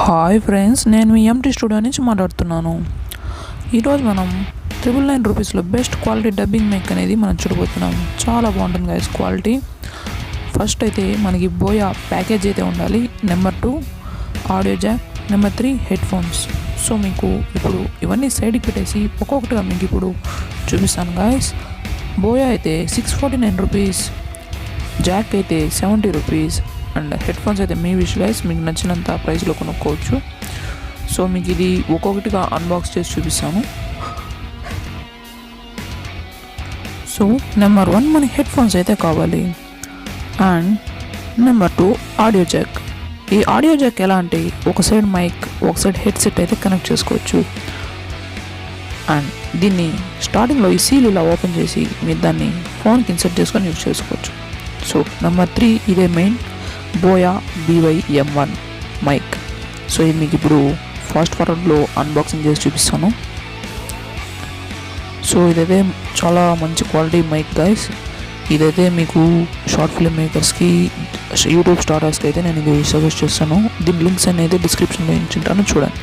Hi friends, నేను మీ empty studio నుంచి మాట్లాడుతున్నాను. ఈరోజు మనం ₹999 బెస్ట్ క్వాలిటీ డబ్బింగ్ మైక్ అనేది మనం చూడబోతున్నాం. చాలా బాగుంటుంది గైస్ క్వాలిటీ. ఫస్ట్ అయితే మనకి బోయా ప్యాకేజ్ అయితే ఉండాలి. Number 2 audio Jack, number 3 head phones. So మీకు ఇప్పుడు ఇవన్నీ సైడ్కి పెట్టేసి ఒక్కొక్కటిగా మీకు ఇప్పుడు చూపిస్తాను గైస్. బోయా అయితే ₹649, జాక్ అయితే ₹70 అండ్ హెడ్ ఫోన్స్ అయితే మీ విష్ గైస్, మీకు నచ్చినంత ప్రైస్లో కొనుక్కోవచ్చు. సో మీకు ఇది ఒక్కొక్కటిగా అన్బాక్స్ చేసి చూపిస్తాను. సో నెంబర్ 1 మనకి హెడ్ ఫోన్స్ అయితే కావాలి. And number 2 audio Jack. ఈ ఆడియో జాక్ ఎలా అంటే ఒక సైడ్ మైక్, ఒక సైడ్ హెడ్సెట్ అయితే కనెక్ట్ చేసుకోవచ్చు. అండ్ దీన్ని స్టార్టింగ్లో ఈ సీల్ ఇలా ఓపెన్ చేసి మీరు దాన్ని ఫోన్కి ఇన్సర్ట్ చేసుకొని యూజ్ చేసుకోవచ్చు. సో నెంబర్ 3 ఇదే main buoy BY-M1 mic. So ఇది మీకు ఇప్పుడు ఫాస్ట్ ఫార్వర్డ్లో అన్బాక్సింగ్ చేసి చూపిస్తాను. సో ఇదైతే చాలా మంచి క్వాలిటీ మైక్ గైస్. ఇదైతే మీకు షార్ట్ ఫిల్మ్ మేకర్స్కి, యూట్యూబ్ స్టార్టర్స్కి అయితే నేను ఇది సజెస్ట్ చేస్తాను. దీని లింక్స్ అనేది డిస్క్రిప్షన్లో ఇచ్చింటాను, చూడండి.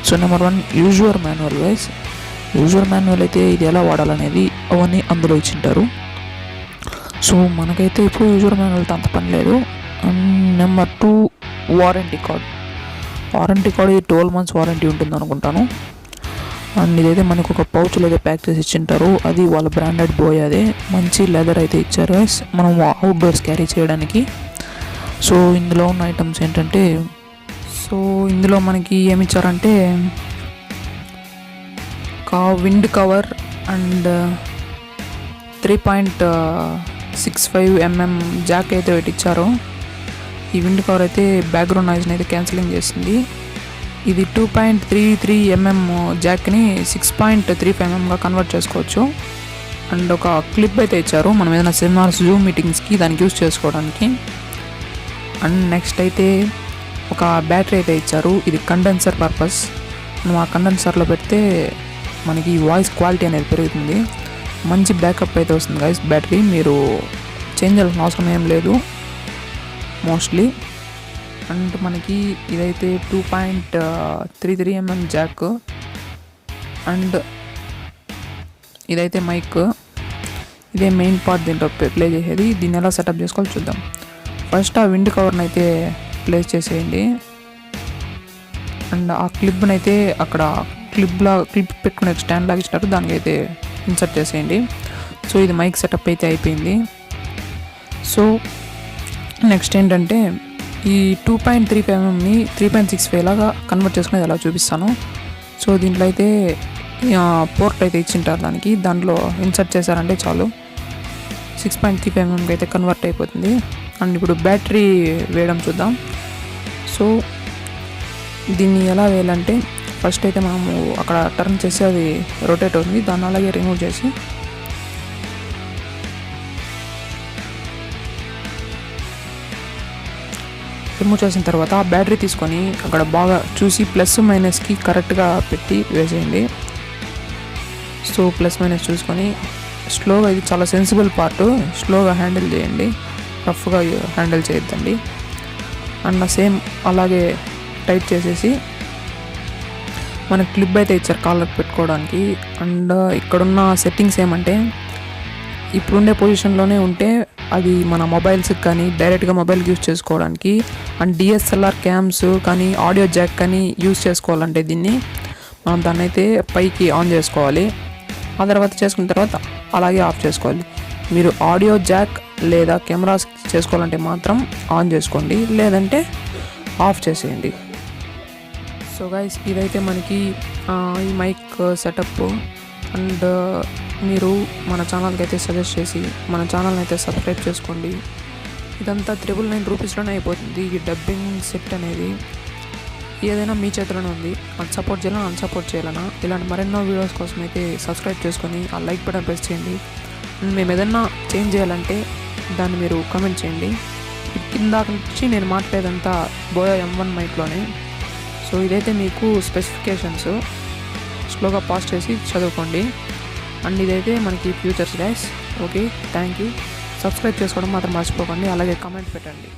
So number 1 user manual guys. User manual అయితే ఇది ఎలా వాడాలనేది అవన్నీ అందులో ఇచ్చింటారు. సో మనకైతే ఇప్పుడు యూజర్ మాన్యువల్తో అంత పని లేదు. Number 2 warranty card. Warranty card ఇది 12 months వారంటీ ఉంటుంది అనుకుంటాను. అండ్ ఇదైతే మనకు ఒక పౌచ్లో అయితే ప్యాక్ చేసి ఇచ్చింటారు. అది వాళ్ళ బ్రాండెడ్ బోయాదే. మంచి లెదర్ అయితే ఇచ్చారు మనం అవుట్డోర్స్ క్యారీ చేయడానికి. సో ఇందులో ఉన్న ఐటమ్స్ ఏంటంటే, సో ఇందులో మనకి ఏమి ఇచ్చారంటే wind cover and 3.65 mm Jack అయితే ఒకటి ఇచ్చారు. ఈ విండ్ కవర్ అయితే బ్యాక్గ్రౌండ్ నాయిస్ని అయితే క్యాన్సిలింగ్ చేస్తుంది. ఇది 2.33 mm జాక్ని 6.35 mmగా కన్వర్ట్ చేసుకోవచ్చు. అండ్ ఒక క్లిప్ అయితే ఇచ్చారు మనం ఏదైనా సెమినార్స్, జూమ్ మీటింగ్స్కి దానికి యూజ్ చేసుకోవడానికి. అండ్ నెక్స్ట్ అయితే ఒక బ్యాటరీ అయితే ఇచ్చారు. ఇది కండెన్సర్ పర్పస్. మనం ఆ కండెన్సర్లో పెడితే మనకి వాయిస్ క్వాలిటీ అనేది పెరుగుతుంది. మంచి బ్యాకప్ అయితే వస్తుంది గైస్ బ్యాటరీ. మీరు చేంజ్ చేయాల్సిన అవసరం ఏం లేదు మోస్ట్లీ. అండ్ మనకి ఇదైతే 2.33 mm జాక్. అండ్ ఇదైతే మైక్. ఇదే మెయిన్ పార్ట్ దీంట్లో ప్లే చేసేది. దీన్ని ఎలా సెటప్ చేసుకోవాలో చూద్దాం. ఫస్ట్ ఆ విండ్ కవర్ని అయితే ప్లేస్ చేసేయండి. అండ్ ఆ క్లిప్ని అయితే అక్కడ క్లిప్ పెట్టుకునే స్టాండ్ లాగా ఇచ్చినారు, దానికైతే ఇన్సర్ట్ చేసేయండి. సో ఇది మైక్ సెటప్ అయితే అయిపోయింది. సో నెక్స్ట్ ఏంటంటే ఈ 2.35 mmని 3.65 లాగా కన్వర్ట్ చేసుకునేది ఎలా చూపిస్తాను. సో దీంట్లో అయితే పోర్ట్ అయితే ఇచ్చింటారు దానికి. దాంట్లో ఇన్సర్ట్ చేశారంటే చాలు 6.35 mmకి అయితే కన్వర్ట్ అయిపోతుంది. అండ్ ఇప్పుడు బ్యాటరీ వేయడం చూద్దాం. సో దీన్ని ఎలా వేయాలంటే ఫస్ట్ అయితే మనము అక్కడ టర్న్ చేసి అది రొటేట్ అవుతుంది. దాన్ని అలాగే రిమూవ్ చేసి చేసిన తర్వాత ఆ బ్యాటరీ తీసుకొని అక్కడ బాగా చూసి +- కరెక్ట్గా పెట్టి వేసేయండి. సో +- చూసుకొని స్లోగా, ఇది చాలా సెన్సిబుల్ పార్ట్, స్లోగా హ్యాండిల్ చేయండి, రఫ్గా హ్యాండిల్ చేయొద్దండి. అండ్ సేమ్ అలాగే టైట్ చేసేసి మనకి క్లిప్ అయితే ఇచ్చారు కాలర్ పెట్టుకోవడానికి. అండ్ ఇక్కడున్న సెట్టింగ్స్ ఏమంటే ఇప్పుడుండే పొజిషన్లోనే ఉంటే అది మన మొబైల్స్కి కానీ డైరెక్ట్గా మొబైల్కి యూజ్ చేసుకోవడానికి, అండ్ DSLR క్యామ్స్ కానీ ఆడియో జాక్ కానీ యూజ్ చేసుకోవాలంటే దీన్ని మనం దాన్ని అయితే పైకి ఆన్ చేసుకోవాలి. ఆ తర్వాత చేసుకున్న తర్వాత అలాగే ఆఫ్ చేసుకోవాలి. మీరు ఆడియో జాక్ లేదా కెమెరాస్ చేసుకోవాలంటే మాత్రం ఆన్ చేసుకోండి, లేదంటే ఆఫ్ చేసేయండి. సో గైస్ ఇదైతే మనకి ఈ మైక్ సెటప్. అండ్ మీరు మన ఛానల్కి అయితే సజెస్ట్ చేసి మన ఛానల్ని అయితే సబ్స్క్రైబ్ చేసుకోండి. ఇదంతా ₹999లోనే అయిపోతుంది. ఈ డబ్బింగ్ సెట్ అనేది ఏదైనా మీ చేతిలోనే ఉంది. అది సపోర్ట్ చేయాలన్నా, అన్సపోర్ట్ చేయాలన్నా, ఇలాంటి మరెన్నో వీడియోస్ కోసం అయితే సబ్స్క్రైబ్ చేసుకొని ఆ లైక్ బటన్ ప్రెస్ చేయండి. మేము ఏదన్నా చేంజ్ చేయాలంటే దాన్ని మీరు కామెంట్ చేయండి. కిందాక నుంచి నేను మాట్లాడేదంతా బోయా M1 మైక్లోనే. సో ఇదైతే మీకు స్పెసిఫికేషన్స్ స్లోగా పాస్ చేసి చదువుకోండి. అండ్ ఇదైతే మనకి futures guys. Okay, thank you. Subscribe చేసుకోవడం మాత్రం మర్చిపోకండి, అలాగే కామెంట్ పెట్టండి.